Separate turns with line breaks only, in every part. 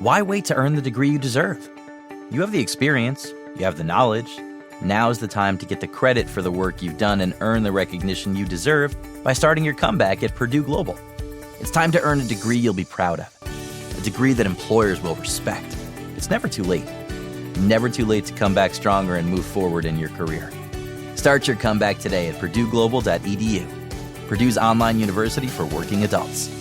Why wait to earn the degree you deserve? You have the experience, you have the knowledge. Now's the time to get the credit for the work you've done and earn the recognition you deserve by starting your comeback at Purdue Global. It's time to earn a degree you'll be proud of, a degree that employers will respect. It's never too late. Never too late to come back stronger and move forward in your career. Start your comeback today at purdueglobal.edu. Purdue's online university for working adults.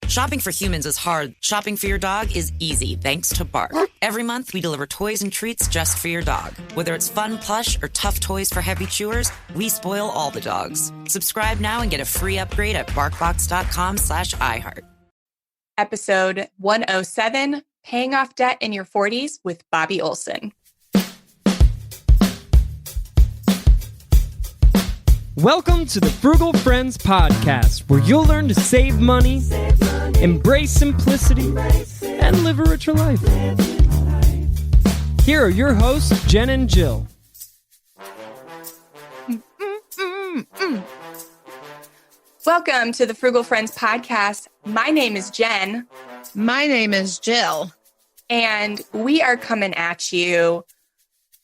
Shopping for humans is hard. Shopping for your dog is easy thanks to Bark. Every month, we deliver toys and treats just for your dog. Whether it's fun plush or tough toys for heavy chewers, we spoil all the dogs. Subscribe now and get a free upgrade at barkbox.com/iHeart.
Episode 107, Paying Off Debt in Your 40s with Bobbi Olsen.
Welcome to the Frugal Friends podcast, where you'll learn to save money, embrace simplicity, and live a richer life. Here are your hosts, Jen and Jill.
Welcome to the Frugal Friends podcast. My name is Jen.
My name is Jill.
And we are coming at you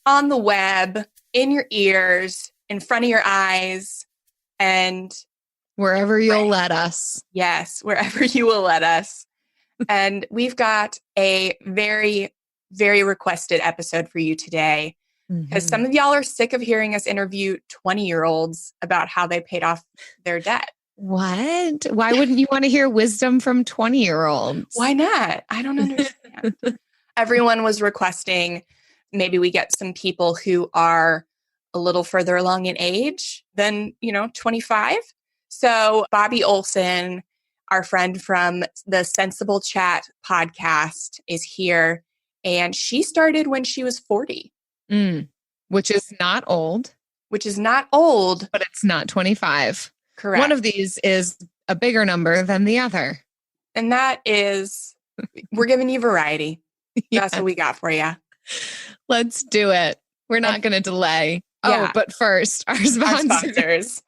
on the web, in your ears, in front of your eyes, and
wherever you'll let us.
Yes, wherever you will let us. And we've got a very, very requested episode for you today, because some of y'all are sick of hearing us interview 20-year-olds about how they paid off their debt.
What? Why wouldn't you want to hear wisdom from 20-year-olds?
Why not? I don't understand. Everyone was requesting maybe we get some people who are a little further along in age than, 25. So Bobbi Olsen, our friend from the Sensible Chat podcast, is here. And she started when she was 40.
Which is not old.
Which is not old.
But it's not 25.
Correct.
One of these is a bigger number than the other.
And that is, we're giving you variety. That's what we got for you.
Let's do it. We're not going to delay.
Yeah.
Oh, but first, our sponsors.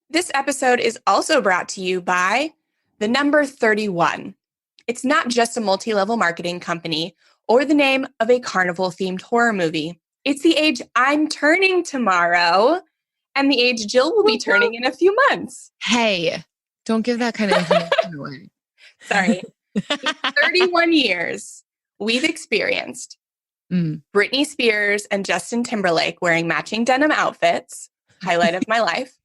This episode is also brought to you by the number 31. It's not just a multi-level marketing company or the name of a carnival-themed horror movie. It's the age I'm turning tomorrow and the age Jill will be turning in a few months.
Hey, don't give that kind of information away.
Sorry. In 31 years, we've experienced Brittany Spears and Justin Timberlake wearing matching denim outfits, highlight of my life.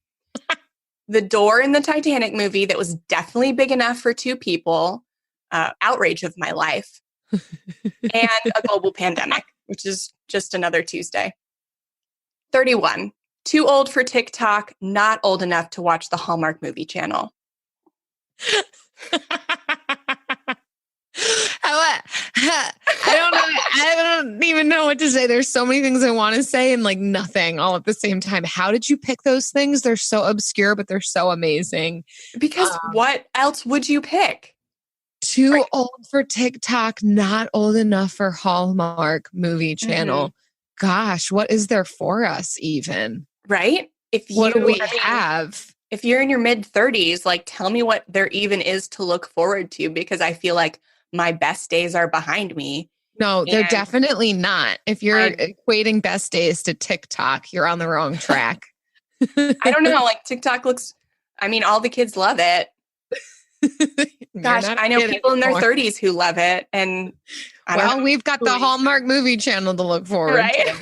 The door in the Titanic movie that was definitely big enough for two people, outrage of my life, and a global pandemic, which is just another Tuesday. 31. Too old for TikTok, not old enough to watch the Hallmark Movie channel.
I don't even know what to say. There's so many things I want to say and nothing all at the same time. How did you pick those things? They're so obscure, but they're so amazing.
Because what else would you pick?
Too old for TikTok, not old enough for Hallmark Movie channel. Gosh, what is there for us even?
Right?
What do we have?
If you're in your mid-30s, tell me what there even is to look forward to, because I feel like my best days are behind me.
No, they're definitely not. If you're equating best days to TikTok, you're on the wrong track.
I don't know. TikTok looks, all the kids love it. Gosh, I know people in their 30s who love it. And
we've got the Hallmark Movie channel to look forward to.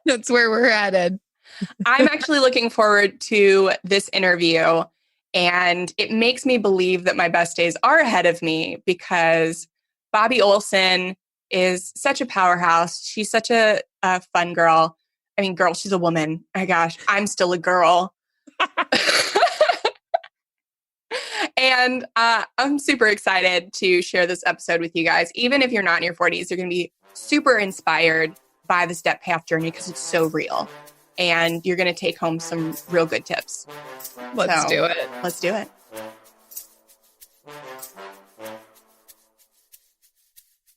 That's where we're headed.
I'm actually looking forward to this interview. And it makes me believe that my best days are ahead of me, because Bobbi Olsen is such a powerhouse. She's such a fun girl. Girl, she's a woman. Oh my gosh, I'm still a girl. And I'm super excited to share this episode with you guys. Even if you're not in your 40s, you're going to be super inspired by this debt payoff journey, because it's so real. And you're going to take home some real good tips.
Let's do it.
Let's do it.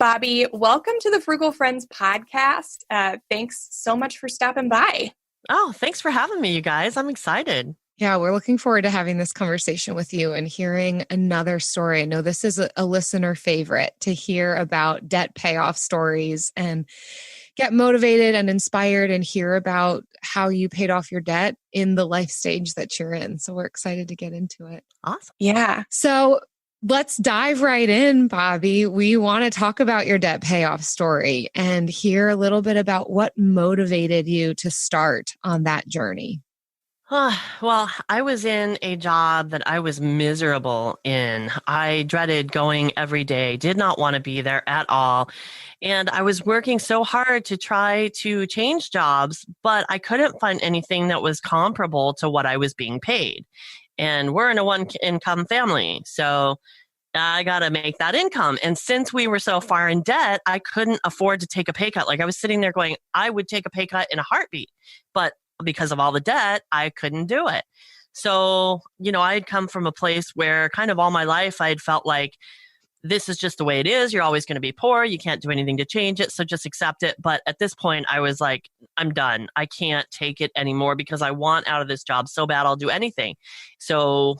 Bobbi, welcome to the Frugal Friends podcast. Thanks so much for stopping by.
Oh, thanks for having me, you guys. I'm excited.
Yeah, we're looking forward to having this conversation with you and hearing another story. I know this is a listener favorite to hear about debt payoff stories and get motivated and inspired and hear about how you paid off your debt in the life stage that you're in. So we're excited to get into it.
Awesome.
Yeah.
So let's dive right in, Bobbi. We want to talk about your debt payoff story and hear a little bit about what motivated you to start on that journey.
Well, I was in a job that I was miserable in. I dreaded going every day, did not want to be there at all. And I was working so hard to try to change jobs, but I couldn't find anything that was comparable to what I was being paid. And we're in a one income family. So I got to make that income. And since we were so far in debt, I couldn't afford to take a pay cut. Like I was sitting there going, I would take a pay cut in a heartbeat, but because of all the debt, I couldn't do it. So, I had come from a place where kind of all my life I had felt like this is just the way it is. You're always going to be poor. You can't do anything to change it. So just accept it. But at this point, I was like, I'm done. I can't take it anymore because I want out of this job so bad. I'll do anything. So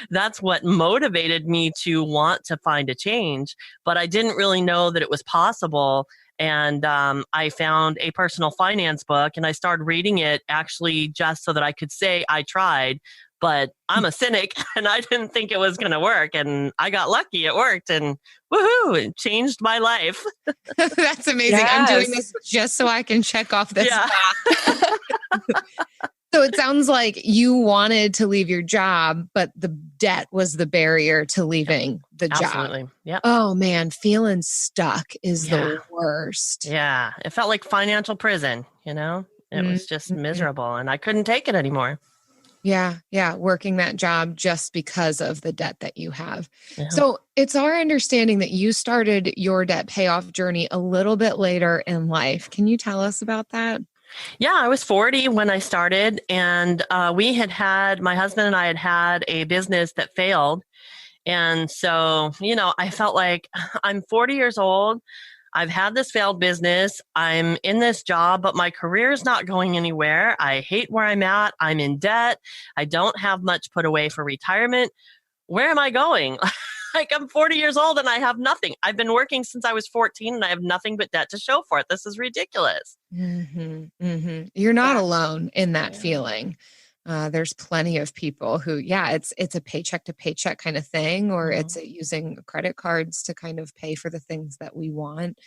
that's what motivated me to want to find a change. But I didn't really know that it was possible. And I found a personal finance book and I started reading it actually just so that I could say I tried. But I'm a cynic and I didn't think it was going to work. And I got lucky. It worked. And woohoo, it changed my life.
That's amazing.
Yes.
I'm doing this just so I can check off this box. So it sounds like you wanted to leave your job, but the debt was the barrier to leaving the job.
Absolutely. Yeah.
Oh man, feeling stuck is the worst.
Yeah. It felt like financial prison, It was just miserable and I couldn't take it anymore.
Yeah. Working that job just because of the debt that you have.
Yeah.
So it's our understanding that you started your debt payoff journey a little bit later in life. Can you tell us about that?
Yeah, I was 40 when I started and my husband and I had a business that failed. And so, I felt like I'm 40 years old. I've had this failed business. I'm in this job, but my career is not going anywhere. I hate where I'm at. I'm in debt. I don't have much put away for retirement. Where am I going? Like I'm 40 years old and I have nothing. I've been working since I was 14 and I have nothing but debt to show for it. This is ridiculous.
You're not alone in that feeling. There's plenty of people who, it's a paycheck to paycheck kind of thing, or it's using credit cards to kind of pay for the things that we want.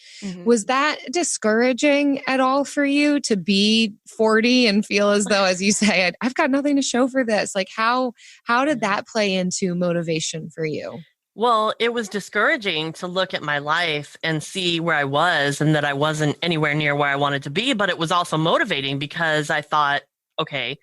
Was that discouraging at all for you to be 40 and feel as though, as you say, I've got nothing to show for this? Like how did that play into motivation for you?
Well, it was discouraging to look at my life and see where I was and that I wasn't anywhere near where I wanted to be. But it was also motivating because I thought, okay,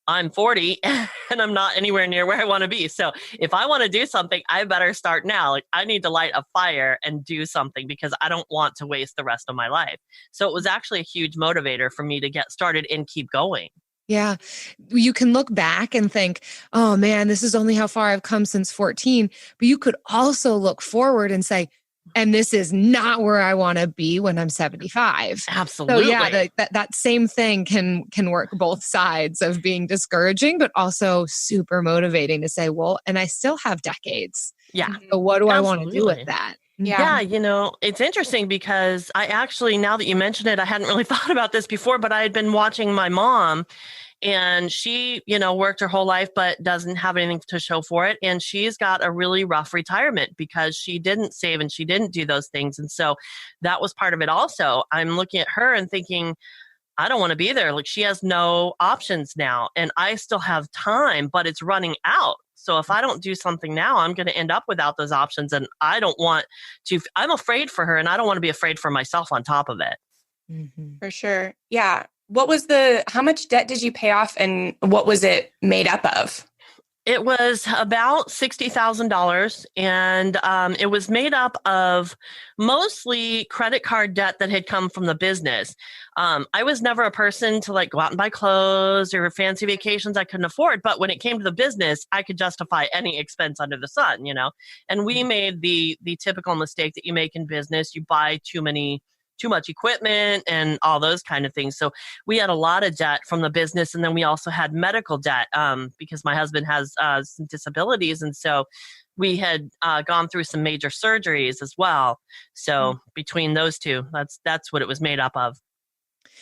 I'm 40 and I'm not anywhere near where I want to be. So if I want to do something, I better start now. Like I need to light a fire and do something because I don't want to waste the rest of my life. So it was actually a huge motivator for me to get started and keep going.
Yeah. You can look back and think, oh man, this is only how far I've come since 14. But you could also look forward and say, and this is not where I want to be when I'm 75.
Absolutely.
So yeah, that same thing can work both sides of being discouraging, but also super motivating to say, well, and I still have decades.
Yeah.
So what do I want to do with that?
Yeah, it's interesting because I actually, now that you mention it, I hadn't really thought about this before, but I had been watching my mom and she, worked her whole life, but doesn't have anything to show for it. And she's got a really rough retirement because she didn't save and she didn't do those things. And so that was part of it also. I'm looking at her and thinking, I don't want to be there. Like she has no options now and I still have time, but it's running out. So if I don't do something now, I'm going to end up without those options. And I don't want to, I'm afraid for her and I don't want to be afraid for myself on top of it.
For sure. Yeah. How much debt did you pay off and what was it made up of?
It was about $60,000 and it was made up of mostly credit card debt that had come from the business. I was never a person to like go out and buy clothes or fancy vacations I couldn't afford. But when it came to the business, I could justify any expense under the sun, And we made the typical mistake that you make in business. You buy too many too much equipment and all those kind of things. So we had a lot of debt from the business. And then we also had medical debt because my husband has some disabilities. And so we had gone through some major surgeries as well. So between those two, that's what it was made up of.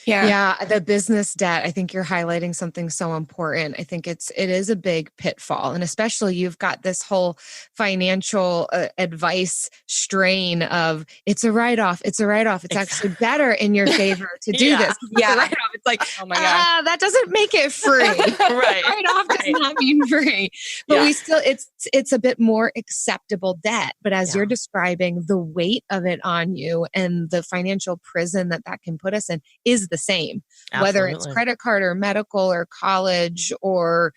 Yeah. The business debt, I think you're highlighting something so important. I think it is a big pitfall. And especially you've got this whole financial advice strain of it's a write-off. It's a write-off. It's actually better in your favor to do this. Yeah. Write-off. It's like, oh my God, that doesn't make it free.
Right.
Write-off does not mean free, but we still, it's a bit more acceptable debt. But as you're describing, the weight of it on you and the financial prison that can put us in is the same, whether it's credit card or medical or college or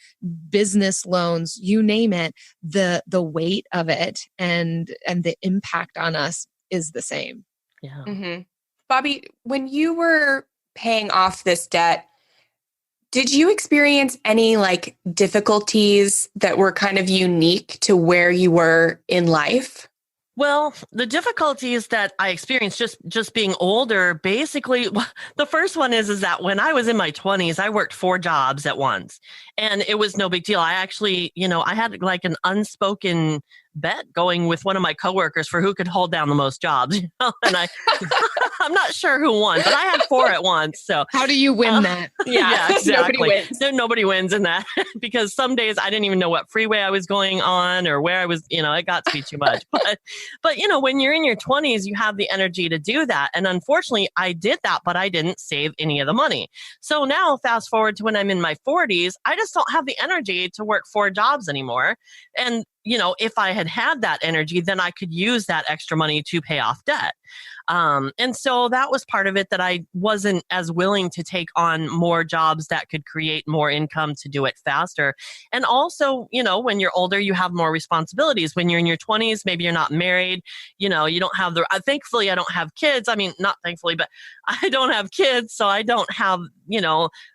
business loans, you name it, the weight of it and the impact on us is the same.
Yeah.
Mm-hmm. Bobbi, when you were paying off this debt, did you experience any like difficulties that were kind of unique to where you were in life?
Well, the difficulties that I experienced just being older, basically, the first one is that when I was in my 20s, I worked 4 jobs at once, and it was no big deal. I actually, I had like an unspoken bet going with one of my coworkers for who could hold down the most jobs, and I'm not sure who won, but I had 4 at once. So
how do you win that?
Yeah, exactly.
Nobody wins.
Nobody wins in that because some days I didn't even know what freeway I was going on or where I was, it got to be too much. But when you're in your 20s, you have the energy to do that. And unfortunately, I did that, but I didn't save any of the money. So now fast forward to when I'm in my 40s, I just don't have the energy to work 4 jobs anymore. And if I had that energy, then I could use that extra money to pay off debt. And so that was part of it, that I wasn't as willing to take on more jobs that could create more income to do it faster. And also, when you're older, you have more responsibilities. When you're in your 20s, maybe you're not married, you don't have thankfully, I don't have kids. I mean, not thankfully, but I don't have kids. So I don't have,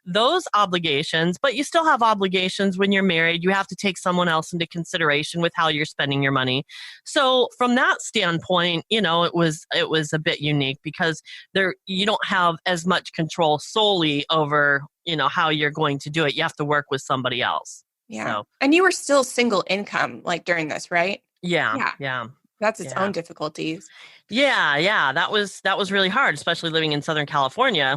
those obligations, but you still have obligations when you're married. You have to take someone else into consideration with how you're spending your money. So from that standpoint, it was a bit unique because you don't have as much control solely over, how you're going to do it. You have to work with somebody else.
Yeah.
So,
and you were still single income like during this, right?
Yeah.
That's its own difficulties.
Yeah. That was really hard, especially living in Southern California,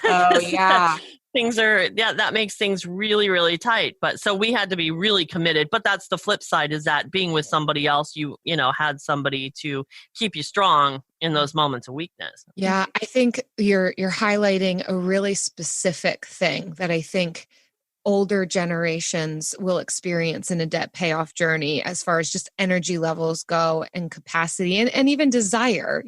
Oh, yeah.
That makes things really, really tight. But so we had to be really committed. But that's the flip side, is that being with somebody else, you had somebody to keep you strong in those moments of weakness.
Yeah, I think you're highlighting a really specific thing that I think older generations will experience in a debt payoff journey as far as just energy levels go and capacity and even desire.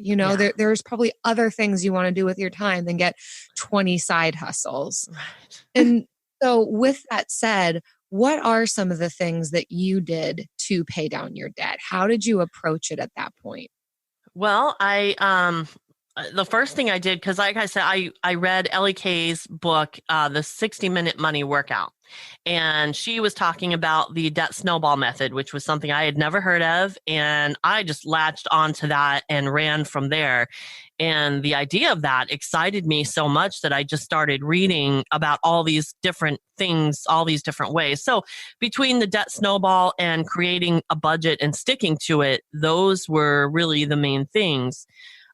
There's probably other things you want to do with your time than get 20 side hustles.
Right.
And so with that said, what are some of the things that you did to pay down your debt? How did you approach it at that point?
Well, the first thing I did, because like I said, I read Ellie Kay's book, The 60-Minute Money Workout. And she was talking about the debt snowball method, which was something I had never heard of. And I just latched onto that and ran from there. And the idea of that excited me so much that I just started reading about all these different things, all these different ways. So between the debt snowball and creating a budget and sticking to it, those were really the main things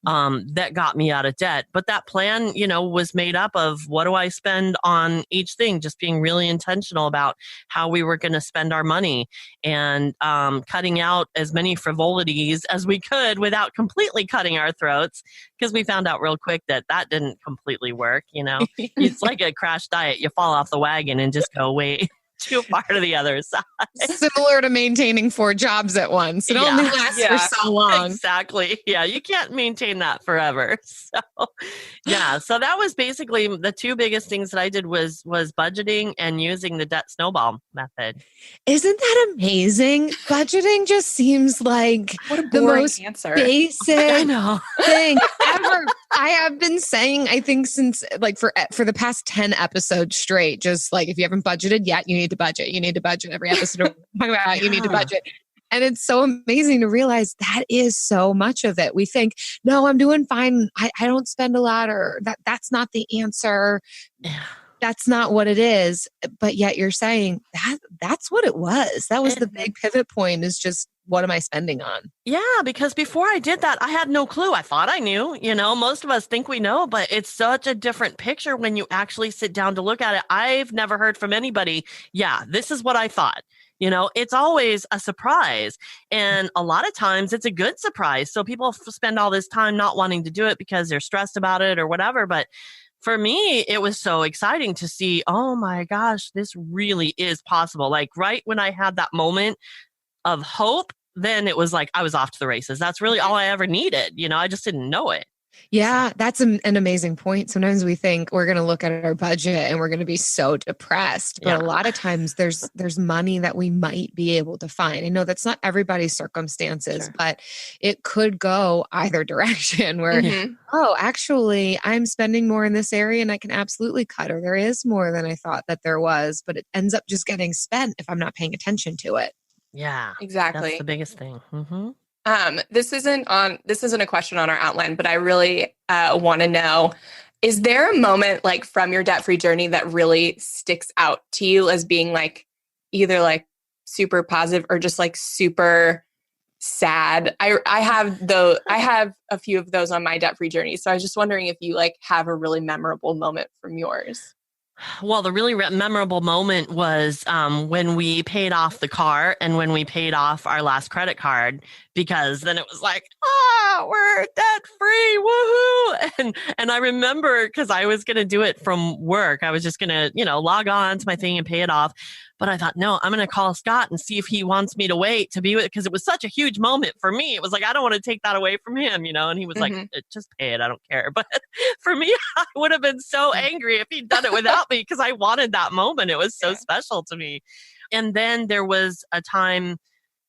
that got me out of debt. But that plan, was made up of what do I spend on each thing, just being really intentional about how we were going to spend our money and cutting out as many frivolities as we could without completely cutting our throats, because we found out real quick that didn't completely work. It's like a crash diet. You fall off the wagon and just go way too far to the other side.
Similar to maintaining 4 jobs at once. It only lasts for so long.
Exactly. Yeah. You can't maintain that forever. So so that was basically the 2 biggest things that I did was budgeting and using the debt snowball method.
Isn't that amazing? Budgeting just seems like the most basic thing ever. I have been saying, I think since like for the past 10 episodes straight, just like if you haven't budgeted yet, you need to budget. You need to budget every episode. You need to budget. And it's so amazing to realize that is so much of it. We think, no, I'm doing fine. I don't spend a lot, or that's not the answer.
Yeah.
That's not what it is. But yet you're saying that's what it was. That was the big pivot point, is just, what am I spending on?
Yeah, because before I did that, I had no clue. I thought I knew, most of us think we know, but it's such a different picture when you actually sit down to look at it. I've never heard from anybody, yeah, this is what I thought. It's always a surprise. And a lot of times it's a good surprise. So people spend all this time not wanting to do it because they're stressed about it or whatever. But for me, it was so exciting to see, oh my gosh, this really is possible. Like right when I had that moment of hope, then it was like I was off to the races. That's really all I ever needed. I just didn't know it.
Yeah, that's an amazing point. Sometimes we think we're going to look at our budget and we're going to be so depressed, but a lot of times there's money that we might be able to find. I know that's not everybody's circumstances, but it could go either direction where, oh, actually I'm spending more in this area and I can absolutely cut, or there is more than I thought that there was, but it ends up just getting spent if I'm not paying attention to it.
Yeah,
exactly.
That's the biggest thing. Mm-hmm.
This isn't a question on our outline, but I really want to know, is there a moment like from your debt-free journey that really sticks out to you as being like either like super positive or just like super sad? I have a few of those on my debt-free journey. So I was just wondering if you like have a really memorable moment from yours.
Well, the really memorable moment was when we paid off the car and when we paid off our last credit card, because then it was like, we're debt free, woohoo! And I remember, because I was going to do it from work, I was just going to log on to my thing and pay it off. But I thought, no, I'm going to call Scott and see if he wants me to wait to be with it, because it was such a huge moment for me. It was like, I don't want to take that away from him, and he was like, just pay it. I don't care. But for me, I would have been so angry if he'd done it without me, because I wanted that moment. It was so special to me. And then there was a time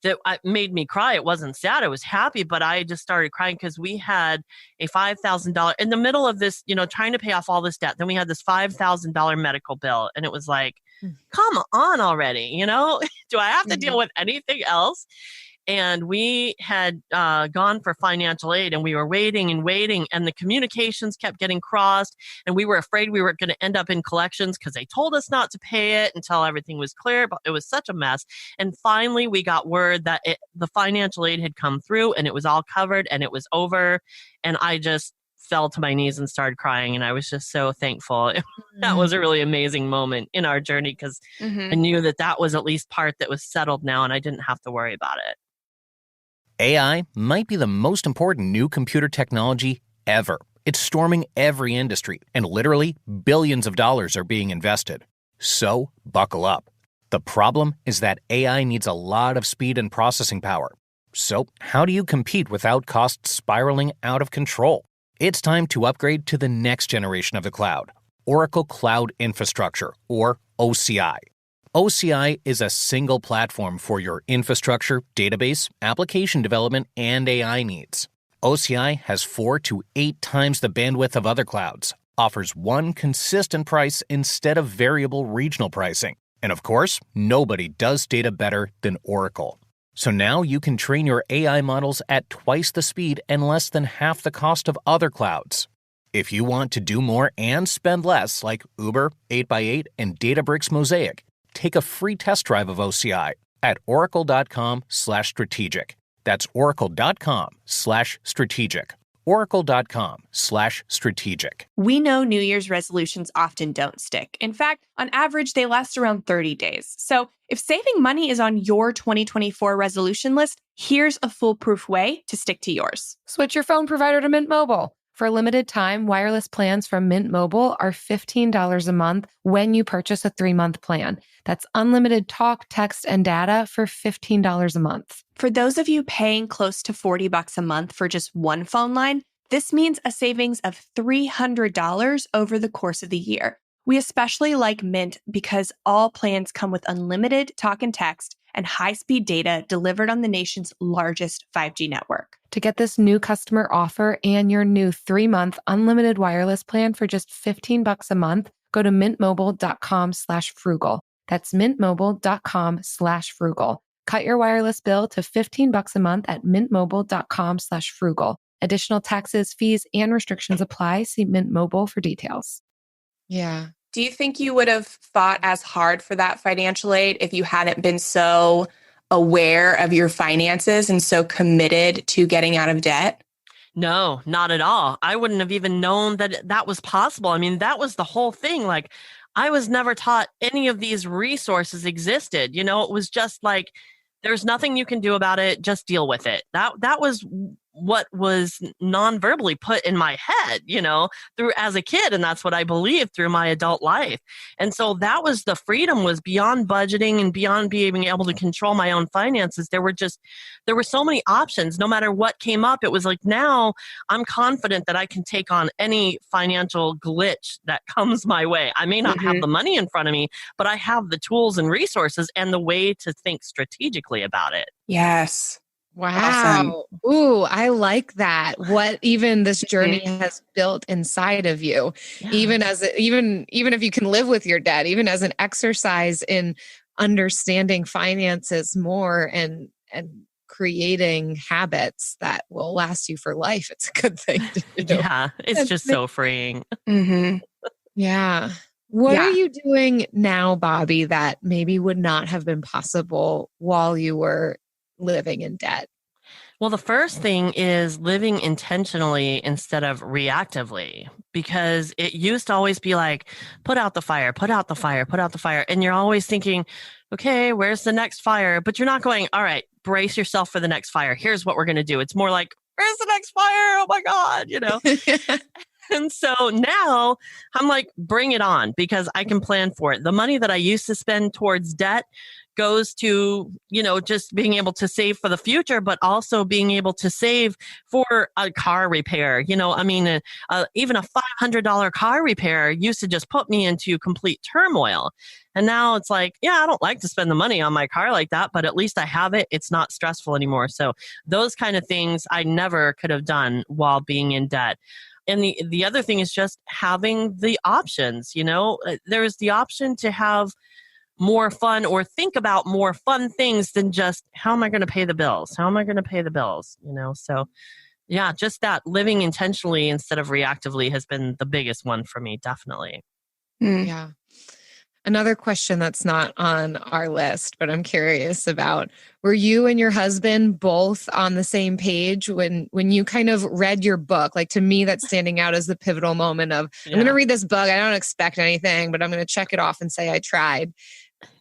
that made me cry. It wasn't sad. I was happy, but I just started crying because we had a $5,000 in the middle of this, trying to pay off all this debt. Then we had this $5,000 medical bill, and it was like, come on already, do I have to deal with anything else? And we had gone for financial aid, and we were waiting, and the communications kept getting crossed, and we were afraid we were going to end up in collections because they told us not to pay it until everything was clear. But it was such a mess. And finally, we got word that the financial aid had come through, and it was all covered, and it was over. And I just fell to my knees and started crying, and I was just so thankful. That was a really amazing moment in our journey, because I knew that was at least part that was settled now, and I didn't have to worry about it.
AI might be the most important new computer technology ever. It's storming every industry, and literally billions of dollars are being invested. So, buckle up. The problem is that AI needs a lot of speed and processing power. So, how do you compete without costs spiraling out of control? It's time to upgrade to the next generation of the cloud, Oracle Cloud Infrastructure, or OCI. OCI is a single platform for your infrastructure, database, application development, and AI needs. OCI has 4 to 8 times the bandwidth of other clouds, offers one consistent price instead of variable regional pricing. And of course, nobody does data better than Oracle. So now you can train your AI models at twice the speed and less than half the cost of other clouds. If you want to do more and spend less, like Uber, 8x8, and Databricks Mosaic, take a free test drive of OCI at oracle.com/strategic. That's oracle.com/strategic. oracle.com/strategic.
We know New Year's resolutions often don't stick. In fact, on average, they last around 30 days. So if saving money is on your 2024 resolution list, here's a foolproof way to stick to yours.
Switch your phone provider to Mint Mobile. For a limited time, wireless plans from Mint Mobile are $15 a month when you purchase a 3-month plan. That's unlimited talk, text, and data for $15 a month.
For those of you paying close to $40 a month for just one phone line, this means a savings of $300 over the course of the year. We especially like Mint because all plans come with unlimited talk and text and high-speed data delivered on the nation's largest 5G network.
To get this new customer offer and your new 3-month unlimited wireless plan for just $15 a month, go to mintmobile.com/frugal. That's mintmobile.com/frugal. Cut your wireless bill to $15 a month at mintmobile.com/frugal. Additional taxes, fees, and restrictions apply. See Mint Mobile for details. Yeah.
Do you think you would have fought as hard for that financial aid if you hadn't been so aware of your finances and so committed to getting out of debt?
No, not at all. I wouldn't have even known that that was possible. I mean, that was the whole thing. Like, I was never taught any of these resources existed. You know, it was just like, there's nothing you can do about it. Just deal with it. That was what was non-verbally put in my head, you know, through as a kid. And that's what I believed through my adult life. And so that was the freedom, was beyond budgeting and beyond being able to control my own finances. There were so many options. No matter what came up, it was like, now I'm confident that I can take on any financial glitch that comes my way. I may not have the money in front of me, but I have the tools and resources and the way to think strategically about it.
Yes.
Wow. Awesome. Ooh, I like that. What even this journey has built inside of you, even if you can live with your debt, even as an exercise in understanding finances more and creating habits that will last you for life. It's a good thing to do.
Yeah, it's just so freeing.
Yeah. What are you doing now, Bobbi, that maybe would not have been possible while you were living in debt?
Well, the first thing is living intentionally instead of reactively, because it used to always be like, put out the fire, put out the fire, put out the fire. And you're always thinking, okay, where's the next fire? But you're not going, all right, brace yourself for the next fire. Here's what we're going to do. It's more like, where's the next fire? Oh my God, you know? And so now I'm like, bring it on, because I can plan for it. The money that I used to spend towards debt goes to, you know, just being able to save for the future, but also being able to save for a car repair. You know, I mean, even a $500 car repair used to just put me into complete turmoil. And now it's like, yeah, I don't like to spend the money on my car like that, but at least I have it. It's not stressful anymore. So those kind of things I never could have done while being in debt. And the other thing is just having the options. You know, there's the option to have more fun or think about more fun things than just, how am I going to pay the bills? How am I going to pay the bills? You know, so yeah, just that living intentionally instead of reactively has been the biggest one for me, definitely.
Yeah. Another question that's not on our list, but I'm curious about, were you and your husband both on the same page when you kind of read your book? Like, to me, that's standing out as the pivotal moment of, I'm going to read this book. I don't expect anything, but I'm going to check it off and say I tried.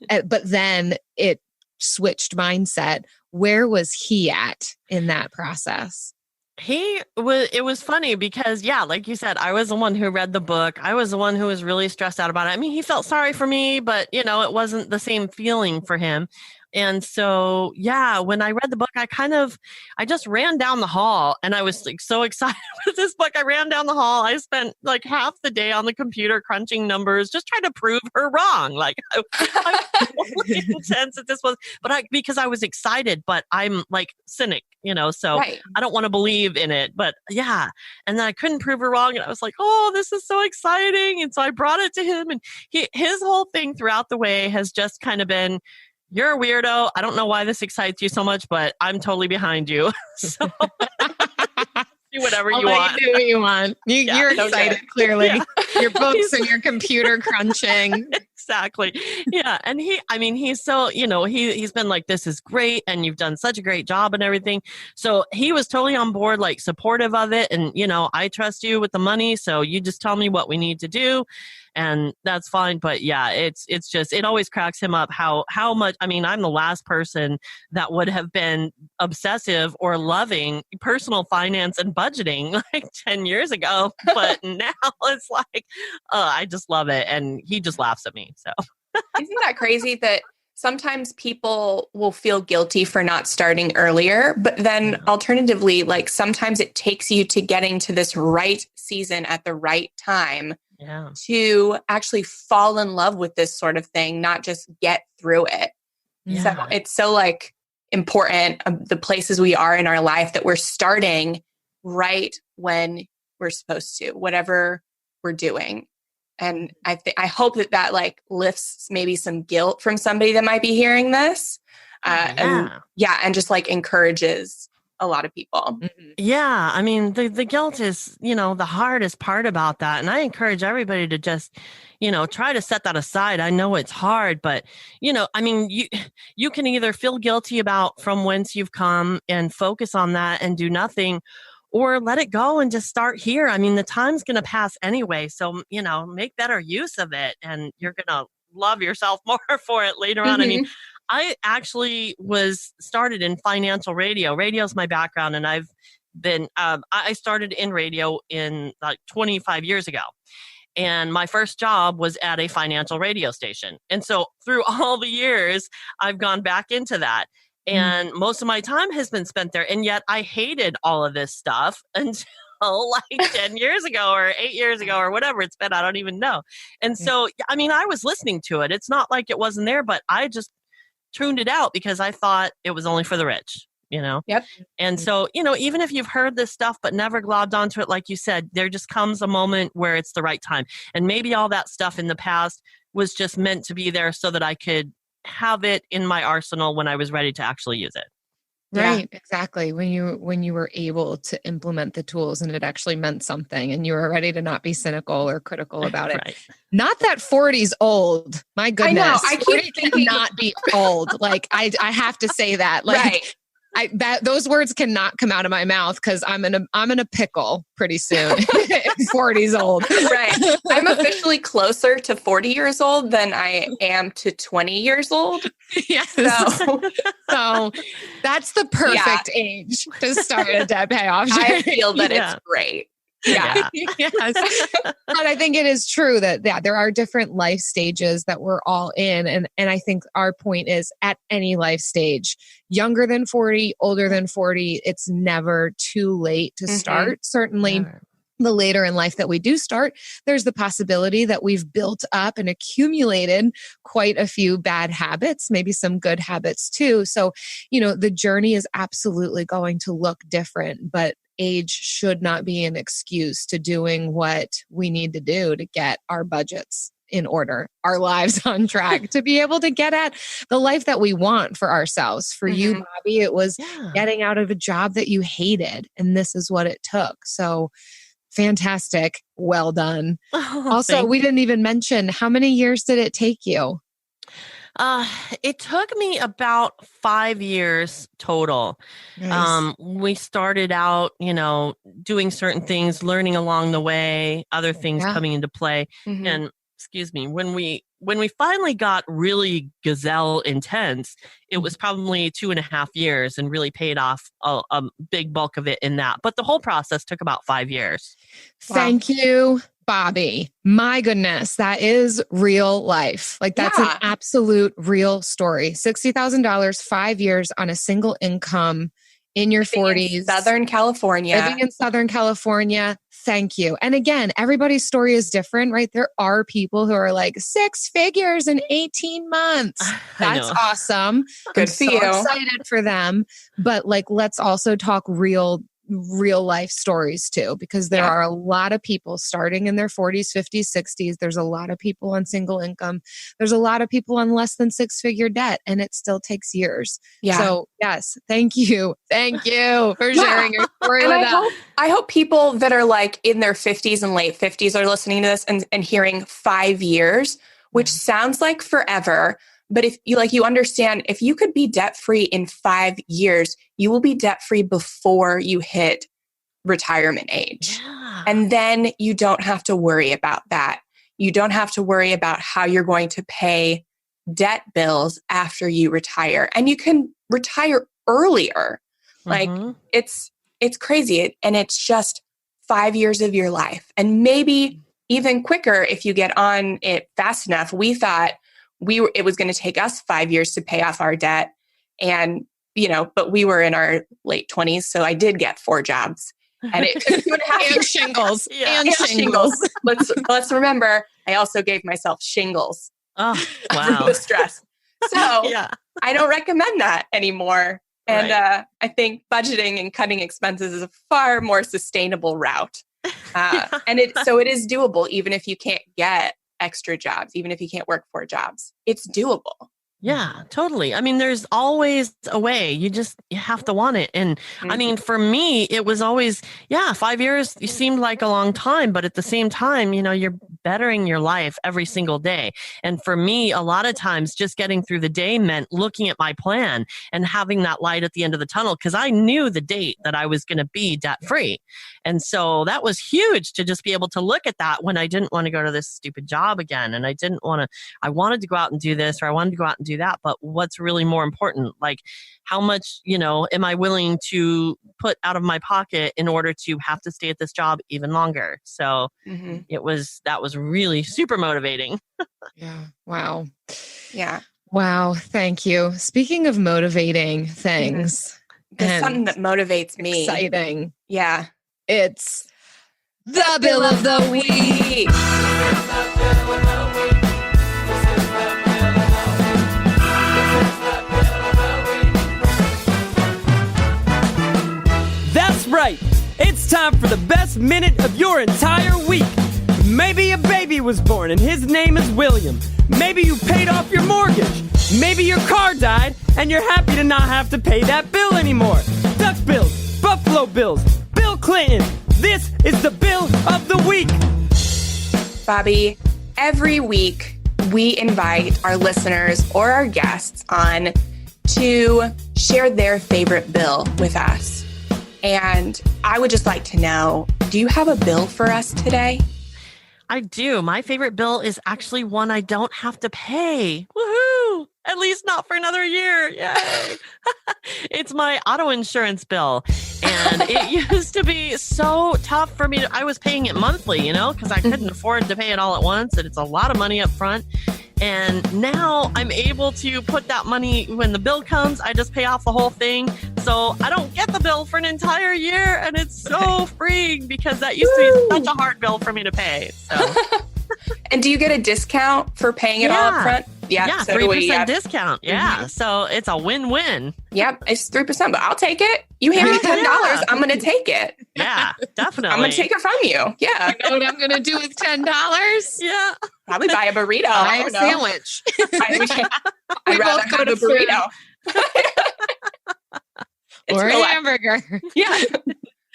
But then it switched mindset. Where was he at in that process?
It was funny because, yeah, like you said, I was the one who read the book. I was the one who was really stressed out about it. I mean, he felt sorry for me, but, you know, it wasn't the same feeling for him. And so, yeah, when I read the book, I just ran down the hall, and I was like so excited with this book. I ran down the hall. I spent like half the day on the computer crunching numbers, just trying to prove her wrong. Like, I was intense at this was, but because I was excited, but I'm like cynic, you know, so I don't want to believe in it, but yeah. And then I couldn't prove her wrong. And I was like, oh, this is so exciting. And so I brought it to him, and his whole thing throughout the way has just kind of been, you're a weirdo. I don't know why this excites you so much, but I'm totally behind you. So do whatever you want.
Do what you want. You're excited, clearly. Yeah. Your books and your computer crunching.
Exactly. Yeah. And he's so, you know, he's been like, this is great, and you've done such a great job and everything. So he was totally on board, like supportive of it. And, you know, I trust you with the money, so you just tell me what we need to do, and that's fine. But yeah, it's just, it always cracks him up how much, I mean, I'm the last person that would have been obsessive or loving personal finance and budgeting like 10 years ago. But now it's like, I just love it. And he just laughs at me. So
isn't that crazy that sometimes people will feel guilty for not starting earlier, but then alternatively, like sometimes it takes you to getting to this right season at the right time to actually fall in love with this sort of thing, not just get through it. So it's so like important, the places we are in our life, that we're starting right when we're supposed to, whatever we're doing. And I hope that like lifts maybe some guilt from somebody that might be hearing this. And just like encourages a lot of people.
Yeah. I mean, the guilt is, the hardest part about that. And I encourage everybody to just, try to set that aside. I know it's hard, but, I mean, you can either feel guilty about from whence you've come and focus on that and do nothing, or let it go and just start here. I mean, the time's going to pass anyway. So, make better use of it, and you're going to love yourself more for it later on. I mean, I actually was started in financial radio. Radio's my background, and I've been, I started in radio in like 25 years ago. And my first job was at a financial radio station. And so through all the years, I've gone back into that. And most of my time has been spent there. And yet I hated all of this stuff until like 10 years ago or 8 years ago or whatever it's been. I don't even know. And so, I mean, I was listening to it. It's not like it wasn't there, but I just tuned it out because I thought it was only for the rich,
Yep.
And so, even if you've heard this stuff but never globbed onto it, like you said, there just comes a moment where it's the right time. And maybe all that stuff in the past was just meant to be there so that I could have it in my arsenal when I was ready to actually use it.
Right, exactly. When you were able to implement the tools and it actually meant something, and you were ready to not be cynical or critical about it.
Right.
Not that 40's old. My goodness.
I know. I keep
40
thinking
cannot be old. Like I have to say that. Like those words cannot come out of my mouth because I'm in a pickle pretty soon. 40's old.
Right. I'm officially closer to 40 years old than I am to 20 years old.
Yes. So that's the perfect age to start a debt payoff journey.
I feel that it's great. Yeah.
Yes. But I think it is true that there are different life stages that we're all in. And I think our point is at any life stage, younger than 40, older than 40, it's never too late to start. Certainly the later in life that we do start, there's the possibility that we've built up and accumulated quite a few bad habits, maybe some good habits too. So, the journey is absolutely going to look different, but age should not be an excuse to doing what we need to do to get our budgets in order, our lives on track, to be able to get at the life that we want for ourselves. For you, Bobbi, it was getting out of a job that you hated, and this is what it took. So fantastic. Well done. Also, we didn't even mention, how many years did it take you?
It took me about 5 years total.
Nice.
We started out, doing certain things, learning along the way, other things coming into play. And when we finally got really gazelle intense, it was probably 2.5 years and really paid off a big bulk of it in that. But the whole process took about 5 years.
Thank you, Bobbi. My goodness, that is real life. Like that's an absolute real story. $60,000, 5 years on a single income in your 40s.
In Southern California.
Living in Southern California. Thank you. And again, everybody's story is different, right? There are people who are like 6 figures in 18 months. That's awesome.
Good
I'm
for
so
you.
excited for them. But let's also talk real life stories too, because there are a lot of people starting in their 40s, 50s, 60s. There's a lot of people on single income. There's a lot of people on less than 6-figure debt, and it still takes years. Yeah. So yes, thank you. Thank you for sharing your story with us.
I hope people that are like in their 50s and late 50s are listening to this and hearing 5 years, which sounds like forever. But if you understand, if you could be debt-free in 5 years, you will be debt-free before you hit retirement age. Yeah. And then you don't have to worry about that. You don't have to worry about how you're going to pay debt bills after you retire. And you can retire earlier. Like it's crazy. And it's just 5 years of your life. And maybe even quicker if you get on it fast enough. We thought it was going to take us 5 years to pay off our debt. And, but we were in our late 20s. So I did get 4 jobs. And it took 2.5 years.
Shingles.
And shingles. Let's remember, I also gave myself shingles.
Oh, wow.
For the stress. So I don't recommend that anymore. And I think budgeting and cutting expenses is a far more sustainable route. And it is doable, even if you can't get extra jobs, even if you can't work 4 jobs. It's doable.
Yeah, totally. I mean, there's always a way. You have to want it. And I mean, for me, it was always, 5 years, you seemed like a long time, but at the same time, you're bettering your life every single day. And for me, a lot of times just getting through the day meant looking at my plan and having that light at the end of the tunnel, because I knew the date that I was going to be debt free. And so that was huge to just be able to look at that when I didn't want to go to this stupid job again. And I wanted to go out and do this, or I wanted to go out and do that. But what's really more important, like how much, am I willing to put out of my pocket in order to have to stay at this job even longer? So that was really super motivating.
Yeah. Wow.
Yeah.
Wow. Thank you. Speaking of motivating things,
there's something that motivates me.
Exciting.
Yeah.
It's the bill of the week.
That's right. It's time for the best minute of your entire week. Maybe a baby was born and his name is William. Maybe you paid off your mortgage. Maybe your car died and you're happy to not have to pay that bill anymore. Duck bills, Buffalo Bills, Bill Clinton. This is the bill of the week.
Bobbi, every week we invite our listeners or our guests on to share their favorite bill with us. And I would just like to know, do you have a bill for us today?
I do. My favorite bill is actually one I don't have to pay. Woohoo! At least not for another year. Yay! It's my auto insurance bill. And it used to be so tough for me. I was paying it monthly, because I couldn't afford to pay it all at once. And it's a lot of money up front. And now I'm able to put that money when the bill comes. I just pay off the whole thing. So I don't get the bill for an entire year. And it's so freeing, because that used to be such a hard bill for me to pay. So.
And do you get a discount for paying it all up front?
Yeah, so 3% discount. Yeah, so it's a win-win.
Yep, it's 3%, but I'll take it. You hand me $10, I'm going to take it.
Yeah, definitely.
I'm going to take it from you. Yeah.
You know what I'm going to do with $10?
Yeah.
Probably buy a burrito.
Buy a sandwich.
I'd rather go to burrito.
Or a hamburger.
Yeah.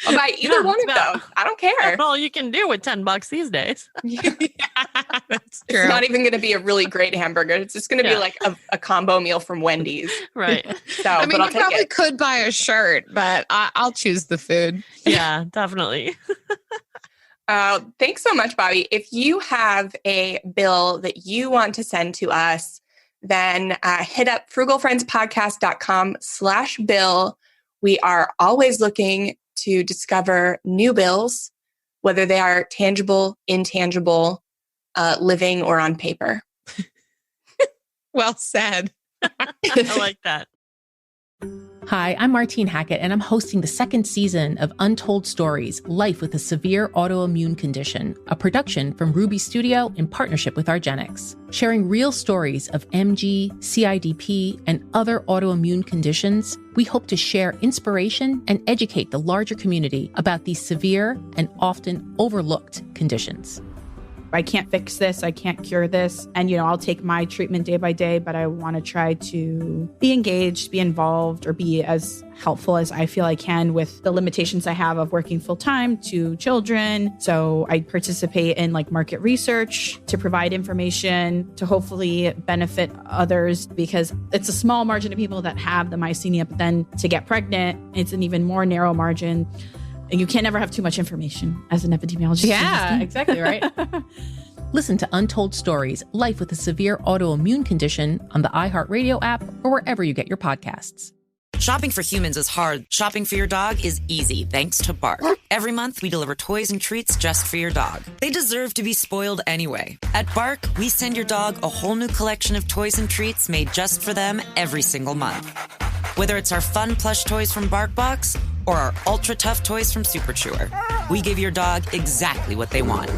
I'll buy either one of those. I don't care.
That's all you can do with $10 these days.
Yeah, that's true.
It's not even going to be a really great hamburger. It's just going to be like a combo meal from Wendy's.
Right.
So,
I mean,
but I'll
you probably
take it.
could buy a shirt, but I'll choose the food.
Yeah, definitely.
Thanks so much, Bobbi. If you have a bill that you want to send to us, then hit up frugalfriendspodcast.com/bill. We are always looking to discover new bills, whether they are tangible, intangible, living, or on paper.
Well said.
I like that.
Hi, I'm Martine Hackett, and I'm hosting the second season of Untold Stories, Life with a Severe Autoimmune Condition, a production from Ruby Studio in partnership with Argenix, sharing real stories of MG, CIDP, and other autoimmune conditions. We hope to share inspiration and educate the larger community about these severe and often overlooked conditions.
I can't fix this. I can't cure this. And, I'll take my treatment day by day, but I want to try to be engaged, be involved, or be as helpful as I feel I can with the limitations I have of working full time to children. So I participate in market research to provide information to hopefully benefit others, because it's a small margin of people that have the myasthenia, but then to get pregnant, it's an even more narrow margin. You can't ever have too much information as an epidemiologist.
Yeah, exactly right. Listen to Untold Stories, Life with a Severe Autoimmune Condition on the iHeartRadio app or wherever you get your podcasts.
Shopping for humans is hard. Shopping for your dog is easy thanks to Bark. Every month, we deliver toys and treats just for your dog. They deserve to be spoiled anyway. At Bark, we send your dog a whole new collection of toys and treats made just for them every single month. Whether it's our fun plush toys from BarkBox or our ultra tough toys from Super Chewer, we give your dog exactly what they want.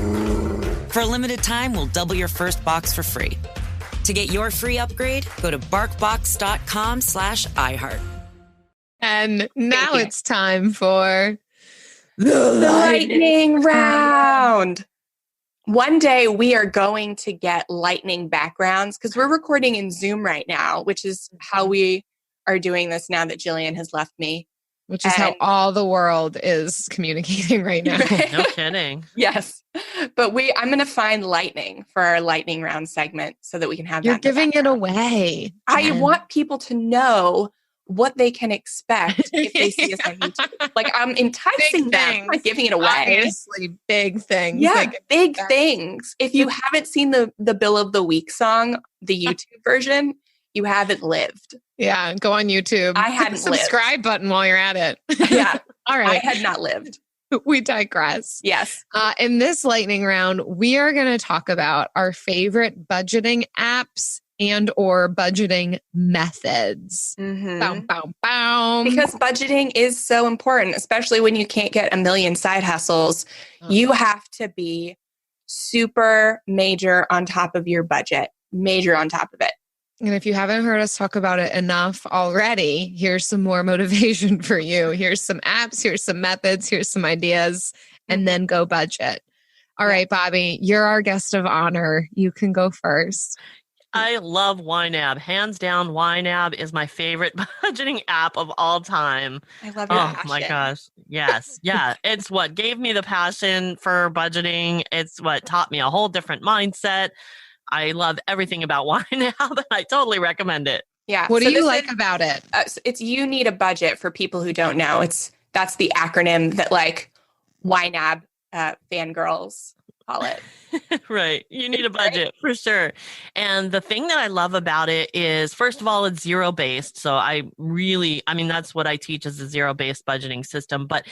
For a limited time, we'll double your first box for free. To get your free upgrade, go to barkbox.com/iHeart.
And now it's time for
the lightning round. one day we are going to get lightning backgrounds because we're recording in Zoom right now, which is how we are doing this now that Jillian has left me.
Which is how all the world is communicating right now.
No kidding.
Yes. But I'm going to find lightning for our lightning round segment so that we can have
You're
that.
Giving it away.
I want people to know what they can expect if they see us on YouTube. Like, I'm enticing them. I'm not giving it away.
Obviously, big things.
Yeah,
like,
big things. If you haven't seen the Bill of the Week song, the YouTube version, you haven't lived.
Yeah, go on YouTube.
I hadn't
Hit the subscribe button while you're at it.
Yeah.
All right.
I had not lived.
We digress.
Yes.
In this lightning round, we are going to talk about our favorite budgeting apps and or budgeting methods.
Mm-hmm.
Bow, bow, bow.
Because budgeting is so important, especially when you can't get a million side hustles. You have to be super major on top of your budget. Major on top of it.
And if you haven't heard us talk about it enough already, here's some more motivation for you. Here's some apps, here's some methods, here's some ideas, and then go budget. All right, Bobbi, you're our guest of honor. You can go first.
I love YNAB. Hands down, YNAB is my favorite budgeting app of all time.
I love your passion.
Oh my gosh. Yes. Yeah. It's what gave me the passion for budgeting. It's what taught me a whole different mindset. I love everything about YNAB, and I totally recommend it.
Yeah.
What do you like about it?
It's you need a budget for people who don't know. That's the acronym that like YNAB fangirls call it.
Right. You need a budget for sure. And the thing that I love about it is, first of all, it's zero based. So that's what I teach is a zero based budgeting system. But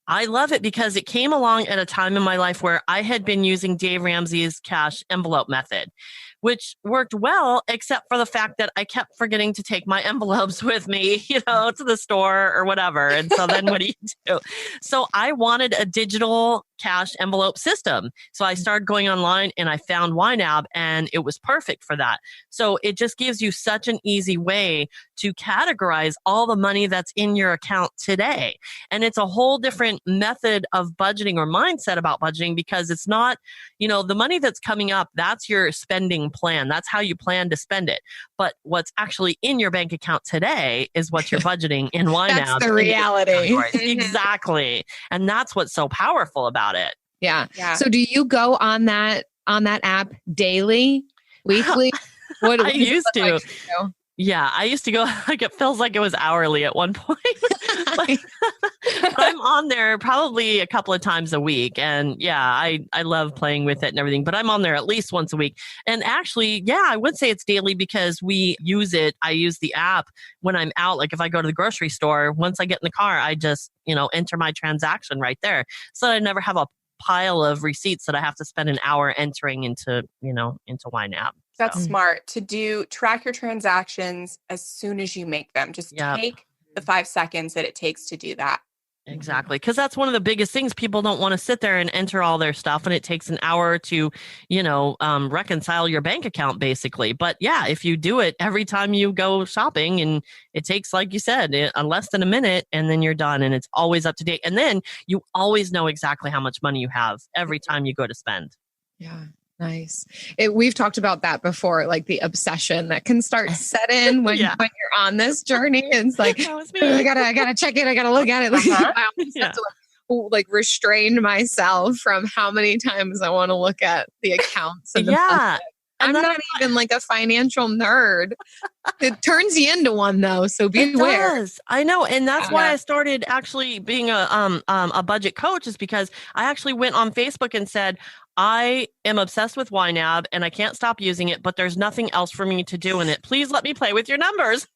I love it because it came along at a time in my life where I had been using Dave Ramsey's cash envelope method, which worked well, except for the fact that I kept forgetting to take my envelopes with me, to the store or whatever. And so then what do you do? So I wanted a digital cash envelope system. So I started going online and I found YNAB and it was perfect for that. So it just gives you such an easy way to categorize all the money that's in your account today. And it's a whole different method of budgeting or mindset about budgeting because it's not, the money that's coming up, that's your spending plan. That's how you plan to spend it. But what's actually in your bank account today is what you're budgeting in YNAB.
That's the reality.
Exactly. And that's what's so powerful about it.
Yeah. So do you go on that app daily, weekly? What
I used to.
Like
Yeah, I used to go, it feels like it was hourly at one point. but I'm on there probably a couple of times a week. And yeah, I love playing with it and everything, but I'm on there at least once a week. And actually, yeah, I would say it's daily because we use it. I use the app when I'm out. Like if I go to the grocery store, once I get in the car, I just, enter my transaction right there. So I never have a pile of receipts that I have to spend an hour entering into YNAB.
That's smart to track your transactions as soon as you make them. Just take the 5 seconds that it takes to do that.
Exactly. Because that's one of the biggest things. People don't want to sit there and enter all their stuff. And it takes an hour to, reconcile your bank account basically. But yeah, if you do it every time you go shopping and it takes, like you said, less than a minute and then you're done and it's always up to date. And then you always know exactly how much money you have every time you go to spend.
Yeah. Nice. We've talked about that before, like the obsession that can start set in when you're on this journey. It's like, I gotta check it. I gotta look at it. Like, I almost have to restrain myself from how many times I want to look at the accounts. And I'm not even like a financial nerd. It turns you into one though, so beware.
It does. I know, and that's why I started actually being a budget coach is because I actually went on Facebook and said, I am obsessed with YNAB and I can't stop using it, but there's nothing else for me to do in it. Please let me play with your numbers.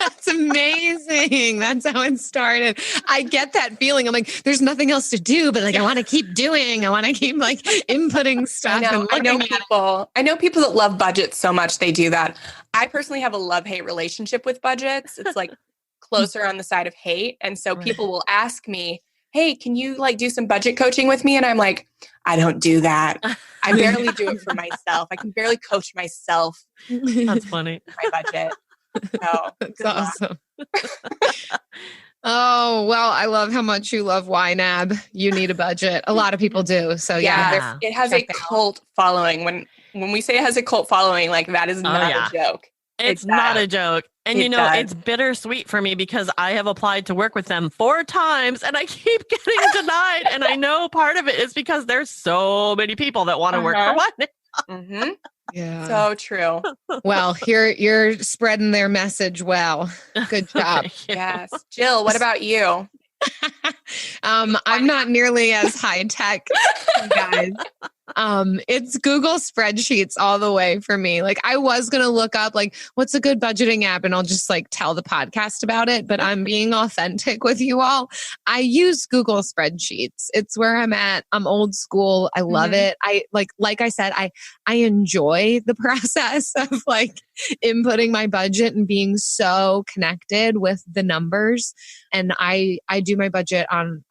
That's amazing. That's how it started. I get that feeling. I'm like, there's nothing else to do, but like, I want to keep doing. I want to keep like inputting stuff.
I know people that love budgets so much they do that. I personally have a love-hate relationship with budgets. It's like closer on the side of hate. And so people will ask me, hey, can you like do some budget coaching with me? And I'm like, I don't do that. I barely do it for myself. I can barely coach myself.
That's funny.
My budget. So,
that's awesome. Oh, well, I love how much you love YNAB. You need a budget. A lot of people do. So yeah.
It has a cult following. When we say it has a cult following, like that is not a joke.
It's not a joke. And it's bittersweet for me because I have applied to work with them 4 times and I keep getting denied. And I know part of it is because there's so many people that want to work for one.
Mm-hmm.
Yeah.
So true.
Well, you're spreading their message well. Good job.
Yes. Jill, what about you?
I'm not nearly as high tech, you guys. It's Google spreadsheets all the way for me. Like I was going to look up like what's a good budgeting app and I'll just like tell the podcast about it, but I'm being authentic with you all. I use Google spreadsheets. It's where I'm at. I'm old school. I love it. I like I said, I enjoy the process of like inputting my budget and being so connected with the numbers. And I do my budget on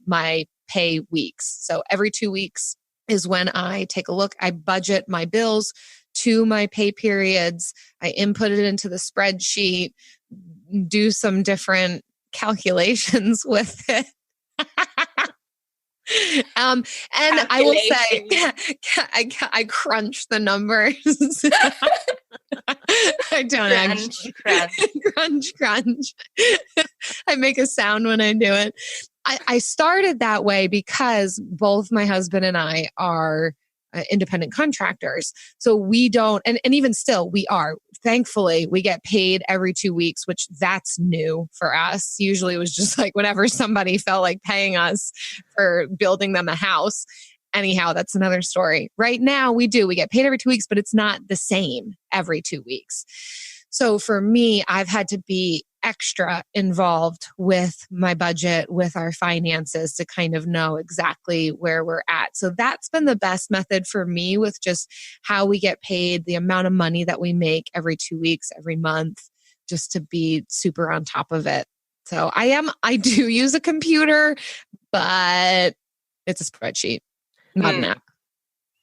my pay weeks. So every 2 weeks is when I take a look. I budget my bills to my pay periods. I input it into the spreadsheet, do some different calculations with it. And I will say, I crunch the numbers. I don't crunch. I make a sound when I do it. I started that way because both my husband and I are independent contractors. So we don't, and even still we are, thankfully we get paid every 2 weeks, which that's new for us. Usually it was just like whenever somebody felt like paying us for building them a house. Anyhow, that's another story. Right now we get paid every 2 weeks, but it's not the same every 2 weeks. So for me, I've had to be extra involved with my budget, with our finances to kind of know exactly where we're at. So that's been the best method for me with just how we get paid, the amount of money that we make every 2 weeks, every month, just to be super on top of it. So I do use a computer, but it's a spreadsheet, not an app.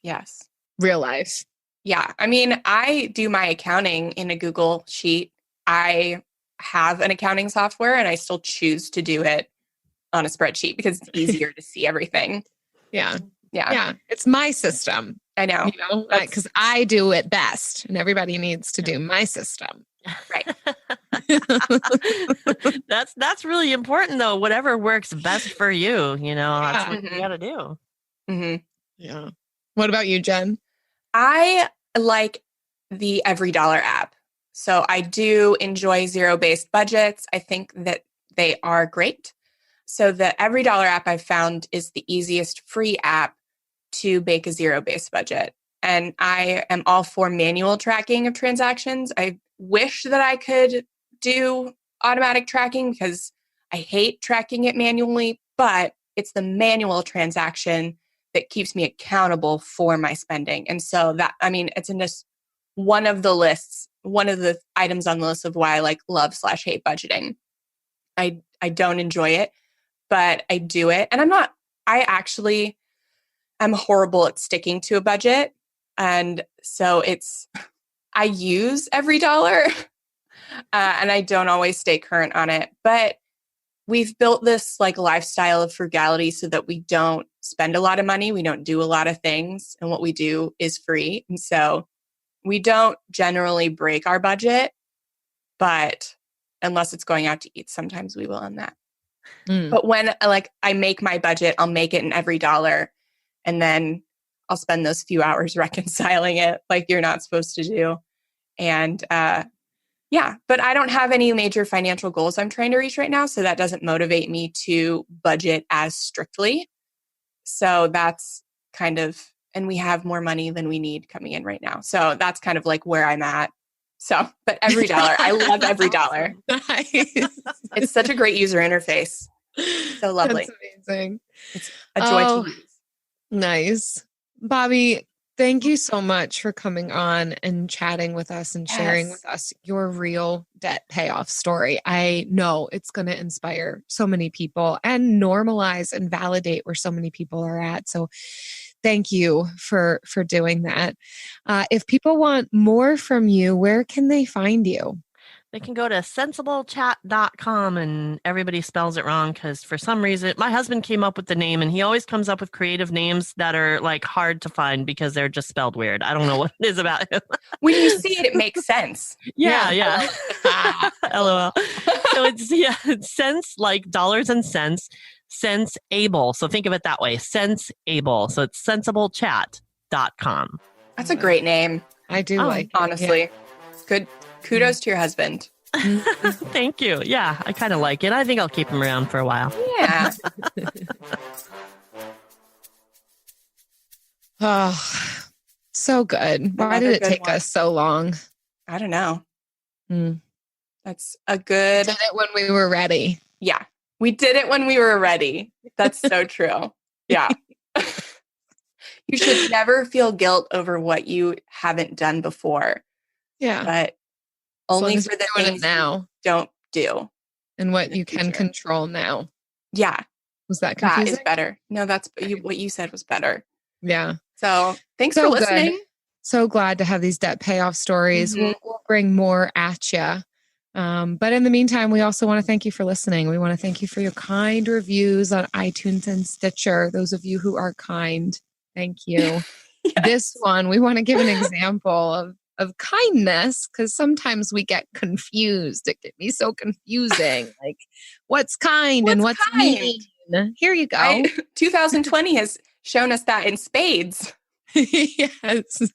Yes.
Real life.
Yeah. I mean, I do my accounting in a Google sheet. I have an accounting software and I still choose to do it on a spreadsheet because it's easier to see everything.
Yeah. It's my system.
I know.
Because I do it best and everybody needs to do my system.
Right.
That's really important though. Whatever works best for you, that's what you got to do.
Mm-hmm.
Yeah. What about you, Jen?
I like the Every Dollar app. So I do enjoy zero-based budgets. I think that they are great. So the Every Dollar app I've found is the easiest free app to make a zero-based budget. And I am all for manual tracking of transactions. I wish that I could do automatic tracking because I hate tracking it manually, but it's the manual transaction that keeps me accountable for my spending. And so it's in just one of the lists, one of the items on the list of why I love/hate budgeting. I don't enjoy it, but I do it. And I'm horrible at sticking to a budget. And so I use Every Dollar and I don't always stay current on it, but we've built this lifestyle of frugality so that we don't spend a lot of money. We don't do a lot of things. And what we do is free. And so we don't generally break our budget, but unless it's going out to eat, sometimes we will on that. But when I make my budget, I'll make it in Every Dollar. And then I'll spend those few hours reconciling it like you're not supposed to do. And but I don't have any major financial goals I'm trying to reach right now. So that doesn't motivate me to budget as strictly. So that's and we have more money than we need coming in right now. So that's kind of where I'm at. So, but Every Dollar, I love Every Dollar.
Nice.
It's such a great user interface. So lovely.
That's amazing.
It's a joy to use.
Nice. Bobbi, thank you so much for coming on and chatting with us and sharing with us your real debt payoff story. I know it's going to inspire so many people and normalize and validate where so many people are at. So thank you for doing that. If people want more from you, where can they find you?
They can go to sensiblechat.com, and everybody spells it wrong because for some reason, my husband came up with the name, and he always comes up with creative names that are like hard to find because they're just spelled weird. I don't know what it is about him.
When you see it, it makes sense.
Yeah. LOL. So it's sense like dollars and cents, sense able. So think of it that way, sense able. So it's sensiblechat.com.
That's a great name.
I do like it.
Honestly. Good. Kudos to your husband.
Thank you. Yeah, I kind of like it. I think I'll keep him around for a while.
Yeah.
Oh, so good. Why did it take us so long?
I don't know. That's a good.
We did it when we were ready.
Yeah. We did it when we were ready. That's so true. Yeah. You should never feel guilt over what you haven't done before.
Yeah.
But only for the things
now
you don't do.
And what you can control now.
Yeah.
Was that confusing?
That is better. No, what you said was better.
Yeah.
So thanks for listening.
Good. So glad to have these debt payoff stories. We'll bring more at you. But in the meantime, we also want to thank you for listening. We want to thank you for your kind reviews on iTunes and Stitcher. Those of you who are kind, thank you. Yes. This one, we want to give an example of kindness, because sometimes we get confused. It can be so confusing. Like, what's kind and what's mean? Here you go.
2020 has shown us that in spades.
Yes.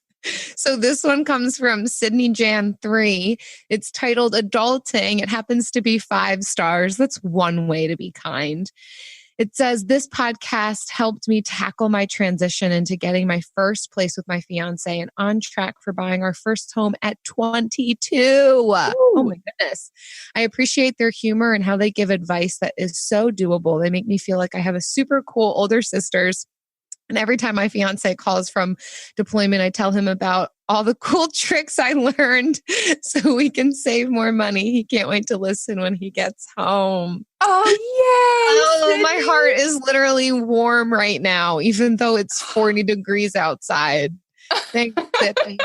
So this one comes from Sydney Jan 3. It's titled Adulting. It happens to be 5 stars. That's one way to be kind. It says, this podcast helped me tackle my transition into getting my first place with my fiance and on track for buying our first home at 22. Ooh. Oh my goodness. I appreciate their humor and how they give advice that is so doable. They make me feel like I have a super cool older sisters. And every time my fiance calls from deployment, I tell him about all the cool tricks I learned so we can save more money. He can't wait to listen when he gets home.
Oh, yay!
Oh, my heart is literally warm right now, even though it's 40 degrees outside. Thanks, Brittany.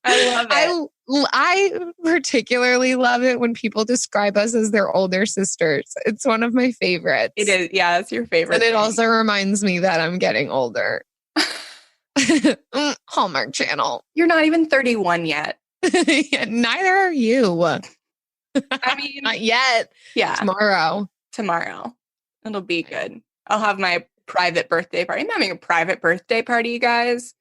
I love it.
I particularly love it when people describe us as their older sisters. It's one of my favorites.
It is. Yeah, it's your favorite.
And it also reminds me that I'm getting older. Hallmark Channel.
You're not even 31 yet.
Yeah, neither are you.
I mean,
not yet.
Yeah.
Tomorrow.
It'll be good. I'll have my private birthday party. I'm having a private birthday party, you guys.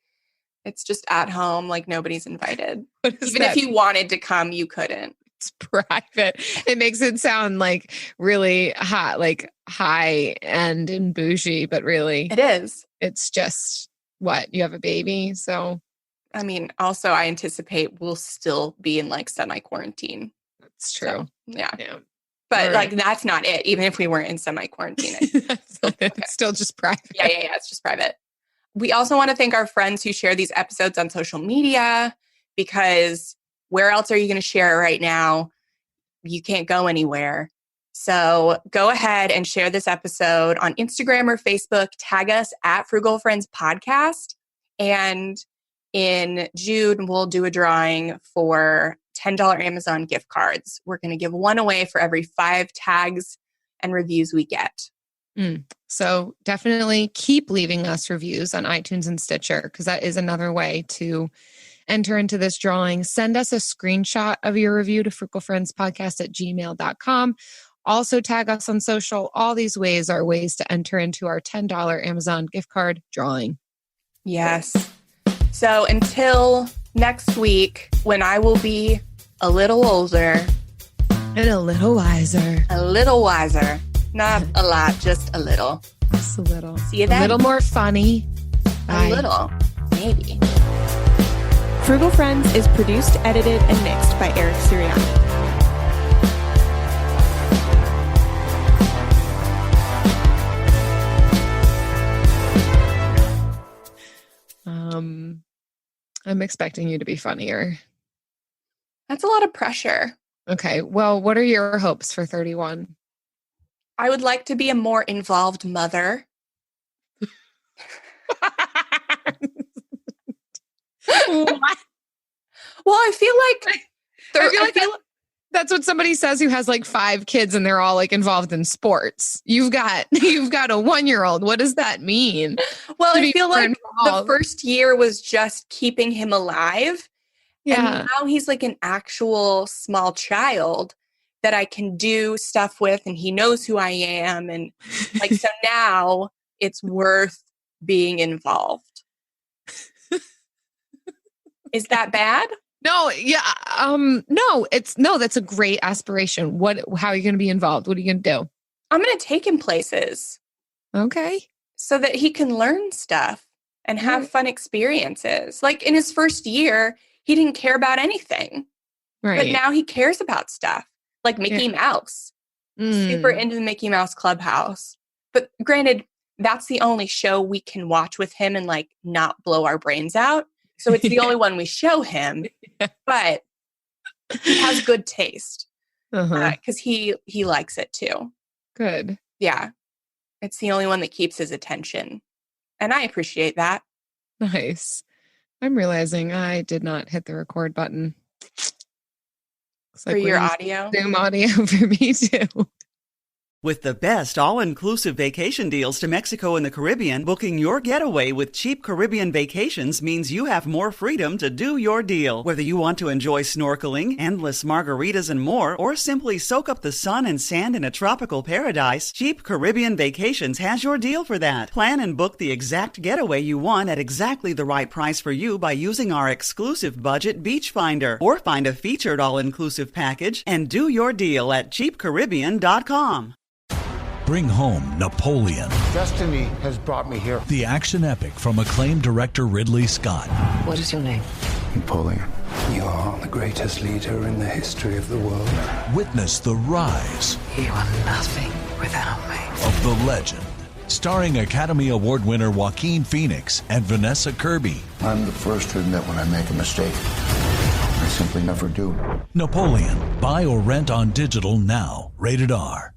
It's just at home, like nobody's invited. Even if you wanted to come, you couldn't.
It's private. It makes it sound like really hot, like high end and bougie, but really
it is.
It's just what? You have a baby, so
I mean, also I anticipate we'll still be in like semi-quarantine.
That's true.
So, yeah. But like that's not it. Even if we weren't in semi-quarantine.
It's still just private.
Yeah. It's just private. We also want to thank our friends who share these episodes on social media, because where else are you going to share it right now? You can't go anywhere. So go ahead and share this episode on Instagram or Facebook. Tag us at Frugal Friends Podcast. And in June, we'll do a drawing for $10 Amazon gift cards. We're going to give one away for every 5 tags and reviews we get.
So definitely keep leaving us reviews on iTunes and Stitcher, because that is another way to enter into this drawing. Send us a screenshot of your review to frugalfriendspodcast@gmail.com. Also tag us on social. All these ways are ways to enter into our $10 Amazon gift card drawing.
Yes. So until next week, when I will be a little older.
And a little wiser.
Not a lot, just a little.
Just a little.
See you then.
A little more funny.
Bye. A little, maybe.
Frugal Friends is produced, edited, and mixed by Eric Sirianni.
I'm expecting you to be funnier.
That's a lot of pressure.
Okay. Well, what are your hopes for 31?
I would like to be a more involved mother.
What?
Well, I feel like
I feel like that's what somebody says who has like 5 kids and they're all like involved in sports. You've got a 1-year-old. What does that mean?
Well, I feel like the first year was just keeping him alive.
Yeah.
And now he's like an actual small child that I can do stuff with, and he knows who I am. And like, so now it's worth being involved. Is that bad?
No, yeah. No, that's a great aspiration. How are you going to be involved? What are you going to do?
I'm going to take him places.
Okay.
So that he can learn stuff and have fun experiences. Like in his first year, he didn't care about anything. Right. But now he cares about stuff. Like Mickey Mouse. Super into the Mickey Mouse Clubhouse. But granted, that's the only show we can watch with him and like not blow our brains out. So it's the only one we show him. But he has good taste. Because he likes it too.
Good.
Yeah. It's the only one that keeps his attention. And I appreciate that.
Nice. I'm realizing I did not hit the record button. Looks
for your audio?
Zoom audio for me too.
With the best all-inclusive vacation deals to Mexico and the Caribbean, booking your getaway with Cheap Caribbean Vacations means you have more freedom to do your deal. Whether you want to enjoy snorkeling, endless margaritas and more, or simply soak up the sun and sand in a tropical paradise, Cheap Caribbean Vacations has your deal for that. Plan and book the exact getaway you want at exactly the right price for you by using our exclusive budget beach finder, or find a featured all-inclusive package and do your deal at cheapcaribbean.com.
Bring home Napoleon.
Destiny has brought me here.
The action epic from acclaimed director Ridley Scott.
What is your name?
Napoleon. You are the greatest leader in the history of the world.
Witness the rise.
You are nothing without me.
Of the legend. Starring Academy Award winner Joaquin Phoenix and Vanessa Kirby.
I'm the first to admit when I make a mistake. I simply never do.
Napoleon. Buy or rent on digital now. Rated R.